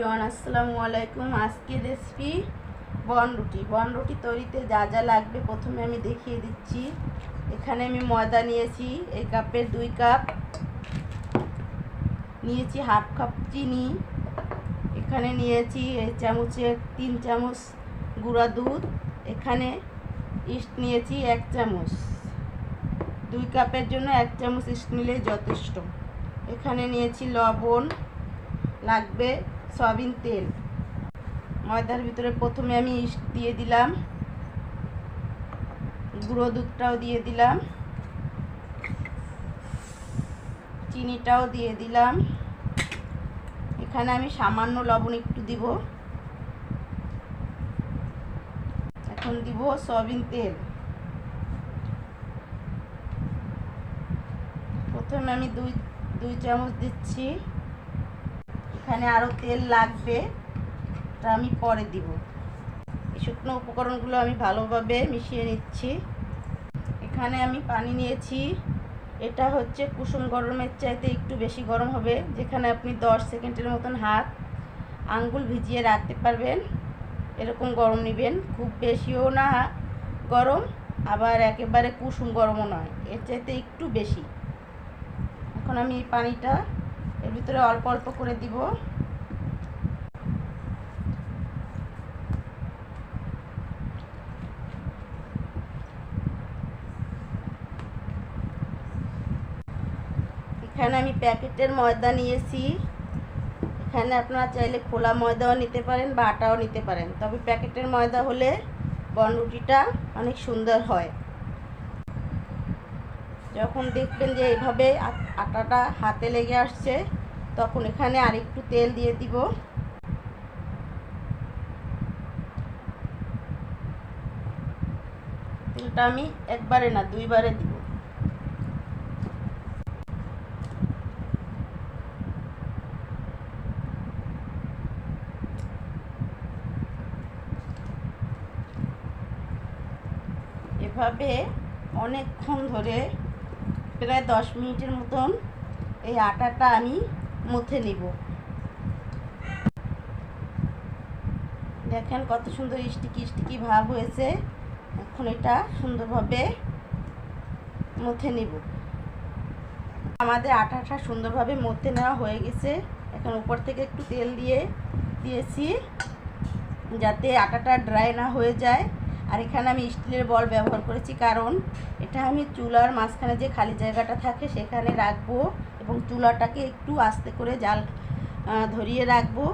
Everyone, আসসালামু আলাইকুম। আজকে রেসিপি বনরুটি তৈরিতে যা যা লাগবে প্রথমে আমি দেখিয়ে দিচ্ছি। এখানে আমি ময়দা নিয়েছি, এই কাপের 2 কাপ নিয়েছি, হাফ কাপ চিনি, এখানে নিয়েছি এই চামচের 3 চামচ গুঁড়া দুধ, এখানে ইস্ট নিয়েছি 1 চামচ। 2 কাপের জন্য 1 চামচ ইস্ট নিলেই যথেষ্ট। এখানে নিয়েছি লবণ, লাগবে সয়াবিন তেল। ময়দার ভিতরে প্রথমে আমি ইস্ট দিয়ে দিলাম, গুঁড়ো দুধটাও দিয়ে দিলাম, চিনিটাও দিয়ে দিলাম। এখানে আমি সামান্য লবণ একটু দিব। এখন দিব সয়াবিন তেল। প্রথমে আমি দুই চামচ দিচ্ছি। এখানে আরও তেল লাগবে, তা আমি পরে দিব। এই শুকনো উপকরণগুলো আমি ভালোভাবে মিশিয়ে নিচ্ছি। এখানে আমি পানি নিয়েছি, এটা হচ্ছে কুসুম গরমের চাইতে একটু বেশি গরম হবে, যেখানে আপনি 10 সেকেন্ডের মতন হাত আঙ্গুল ভিজিয়ে রাখতে পারবেন, এরকম গরম নেবেন। খুব বেশিও না গরম, আবার একেবারে কুসুম গরমও নয়, এর চাইতে একটু বেশি। এখন আমি এই পানিটা এর ভিতরে অল্প অল্প করে দিব। এখানে আমি প্যাকেটের ময়দা নিয়েছি। এখানে আপনারা চাইলে খোলা ময়দাও নিতে পারেন বা আটাও নিতে পারেন, তবে প্যাকেটের ময়দা হলে বনরুটিটা অনেক সুন্দর হয়। যখন দেখবেন যে এইভাবে আটাটা হাতে লেগে আসছে, তখন এখানে আরেকটু তেল দিয়ে দিব। তেলটা আমি একবারে না 2 বারে দিব। এভাবে অনেকক্ষণ ধরে প্রায় 10 মিনিটের মতন এই আটাটা আমি মুথে নিব। দেখেন কত সুন্দর স্টিকি স্টিকি ভাব হয়েছে। এখন এটা সুন্দরভাবে মুথে নিব। আমাদের আটাটা সুন্দরভাবে মুথে নেওয়া হয়ে গেছে। এখন উপর থেকে একটু তেল দিয়েছি যাতে আটাটা ড্রাই না হয়ে যায়। আর এখানে আমি স্টিলের বল ব্যবহার করেছি, কারণ এটা আমি চুলার মাঝখানে যে খালি জায়গাটা থাকে সেখানে রাখবো এবং চুলাটাকে একটু আস্তে করে জাল ধরিয়ে রাখবো।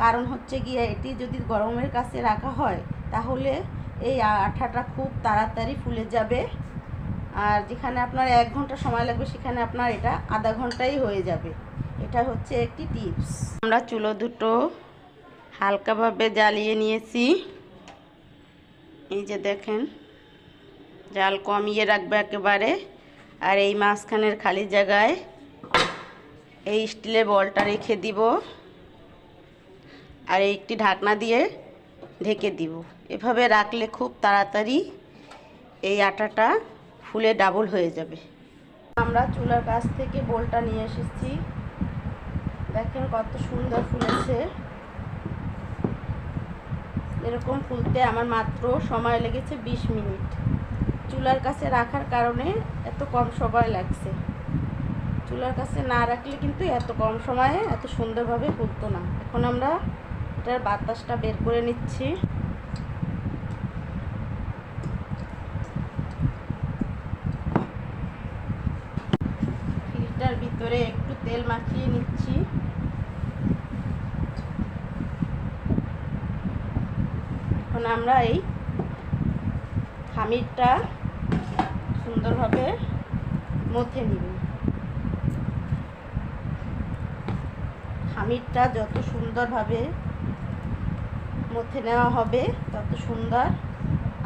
কারণ হচ্ছে গিয়ে এটি যদি গরমের কাছে রাখা হয় তাহলে এই আটাটা খুব তাড়াতাড়ি ফুলে যাবে, আর যেখানে আপনার 1 ঘন্টা সময় লাগবে সেখানে আপনার এটা আধা ঘন্টাই হয়ে যাবে। এটা হচ্ছে একটি টিপস। আমরা চুলো দুটো হালকাভাবে জ্বালিয়ে নিয়েছি। এই যে দেখেন, জাল কমিয়ে রাখবে একেবারে। আর এই মাঝখানের খালি জায়গায় এই স্টিলের বলটা রেখে দিব, আর একটি ঢাকনা দিয়ে ঢেকে দিব। এভাবে রাখলে খুব তাড়াতাড়ি এই আটাটা ফুলে ডাবল হয়ে যাবে। আমরা চুলার কাছ থেকে বলটা নিয়ে এসেছি, দেখেন কত সুন্দর ফুলেছে। এরকম ফুলতে আমার মাত্র সময় লেগেছে 20 মিনিট। চুলার কাছে রাখার কারণে এত কম সময় লাগছে। চুলার কাছে না রাখলে কিন্তু এত কম সময়ে এত সুন্দরভাবে ফুলতো না। এখন আমরা এটার বাতাসটা বের করে নিচ্ছি। ফিল্টার ভিতরে একটু তেল মাখিয়ে নিচ্ছি। এখন আমরা এই খামিরটা সুন্দরভাবে মুথে নিব। খামিরটা যত সুন্দরভাবে মুথে নেওয়া হবে তত সুন্দর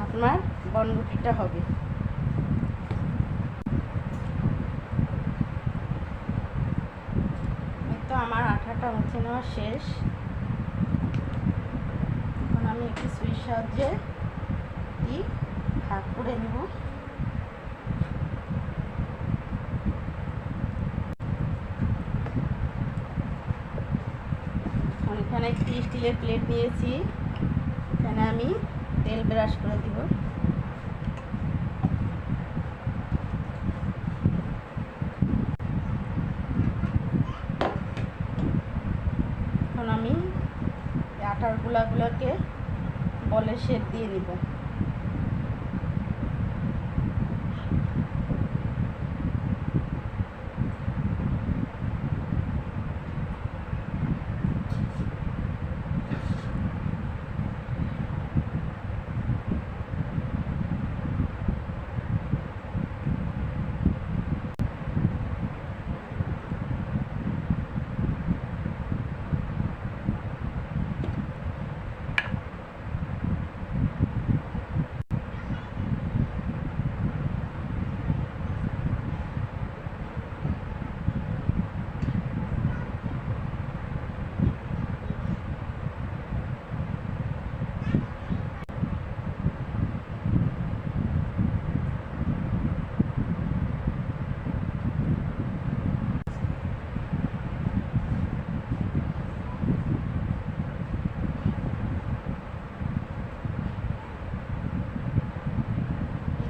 আপনার বনরুটিটা হবে। তো আমার আটাটা মুথে নেওয়া শেষ। এখন আমি একটি সুইর সাহায্যে ভাগ করে নেব। এখানে এখানে একটি স্টিলের প্লেট নিয়েছি, এখানে আমি তেল ব্রাশ করে দিব। এখন আমি আটার গোলাগুলোকে বলের শেপ দিয়ে নিব।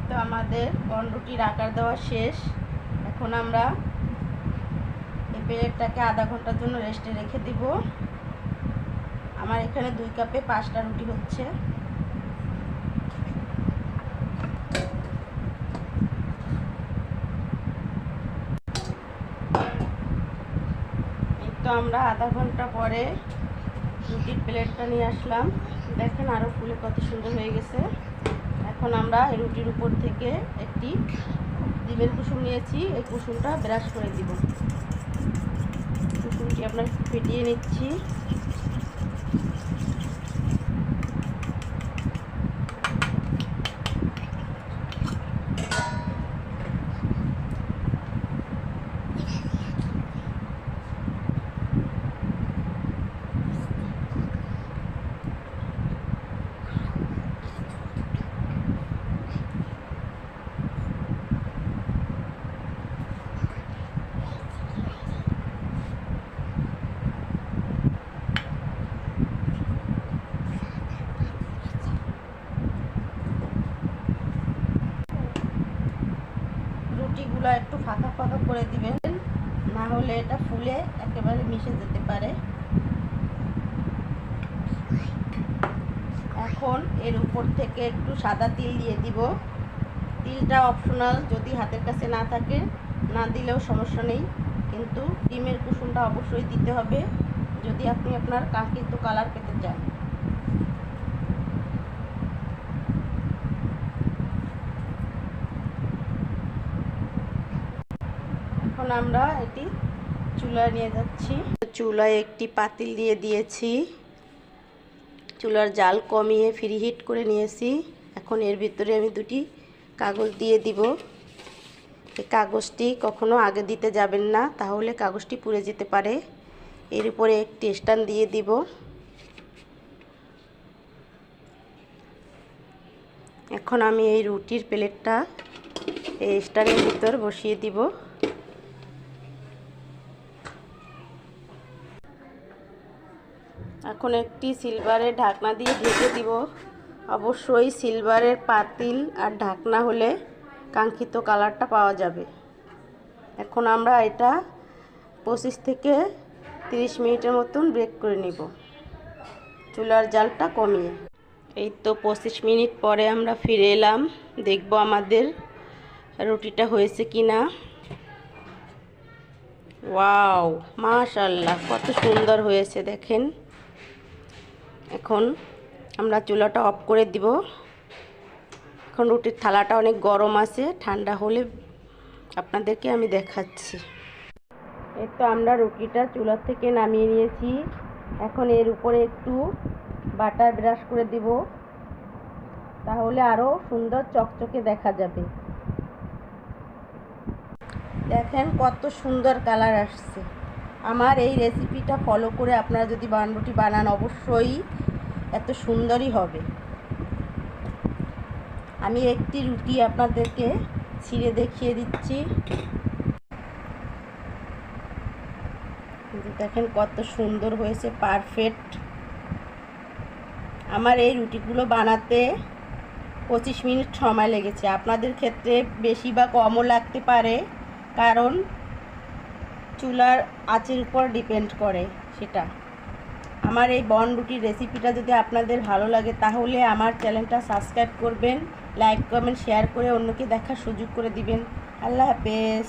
তো আমাদের বনরুটির আকার দেওয়া শেষ। এখন আমরা এই প্লেটটাকে আধা ঘন্টার জন্য রেস্টে রেখে দিব। আমার এখানে 2 কাপে 5টা রুটি হচ্ছে। এই তো আমরা আধা ঘন্টা পরে রুটির প্লেটটা নিয়ে আসলাম। দেখেন আরও ফুলে কত সুন্দর হয়ে গেছে। এখন আমরা এই রুটির উপর থেকে একটি ডিমের কুসুম নিয়েছি, এই কুসুমটা ব্রাশ করে দিব। কুসুমটি আপনার ফেটিয়ে নিচ্ছি। রুটিগুলো একটু ফাঁকা ফাঁকা করে দিবেন, না হলে এটা ফুলে একেবারে মিশে যেতে পারে। এখন এর উপর থেকে একটু সাদা তিল দিয়ে দিব। তিলটা অপশনাল, যদি হাতের কাছে না থাকে না দিলেও সমস্যা নেই, কিন্তু ডিমের কুসুমটা অবশ্যই দিতে হবে যদি আপনি আপনার কাঙ্ক্ষিত কালার পেতে চান। এখন আমরা এটি চুলায় নিয়ে যাচ্ছি। চুলায় একটি পাতিল দিয়ে দিয়েছি, চুলার জাল কমিয়ে ফ্রি হিট করে নিয়েছি। এখন এর ভিতরে আমি 2টি কাগজ দিয়ে দিব। এই কাগজটি কখনো আগে দিতে যাবেন না, তাহলে কাগজটি পুড়ে যেতে পারে। এর উপরে একটি স্ট্যান্ড দিয়ে দিব। এখন আমি এই রুটির প্লেটটা এই স্ট্যান্ডের ভিতর বসিয়ে দিব। এখন একটি সিলভারের ঢাকনা দিয়ে ঢেকে দিব। অবশ্যই সিলভারের পাতিল আর ঢাকনা হলে কাঙ্ক্ষিত কালারটা পাওয়া যাবে। এখন আমরা এটা 25 থেকে 30 মিনিটের মতন বেক করে নিব, চুলার জালটা কমিয়ে। এই তো 25 মিনিট পরে আমরা ফিরে এলাম, দেখব আমাদের রুটিটা হয়েছে কিনা। ওয়াও, মাশাআল্লাহ, কত সুন্দর হয়েছে দেখেন। এখন আমরা চুলাটা অফ করে দিব। এখন রুটির থালাটা অনেক গরম আছে, ঠান্ডা হলে আপনাদেরকে আমি দেখাচ্ছি। এই তো আমরা রুটিটা চুলা থেকে নামিয়ে নিয়েছি। এখন এর উপরে একটু বাটার ব্রাশ করে দিব, তাহলে আরও সুন্দর চকচকে দেখা যাবে। দেখেন কত সুন্দর কালার আসছে। আমার এই রেসিপিটা ফলো করে আপনারা যদি বানরুটি বানান, অবশ্যই এত সুন্দরই হবে। আমি একটি রুটি আপনাদেরকে ছিঁড়ে দেখিয়ে দিচ্ছি। দেখেন কত সুন্দর হয়েছে, পারফেক্ট। আমার এই রুটিগুলো বানাতে 25 মিনিট সময় লেগেছে। আপনাদের ক্ষেত্রে বেশি বা কমও লাগতে পারে, কারণ চুলার আঁচের উপর ডিপেন্ড করে সেটা। আমার এই বন রুটির রেসিপিটা যদি আপনাদের ভালো লাগে তাহলে আমার চ্যানেলটা সাবস্ক্রাইব করবেন, লাইক কমেন্ট শেয়ার করে অন্যকে দেখার সুযোগ করে দিবেন। আল্লাহ হাফেজ।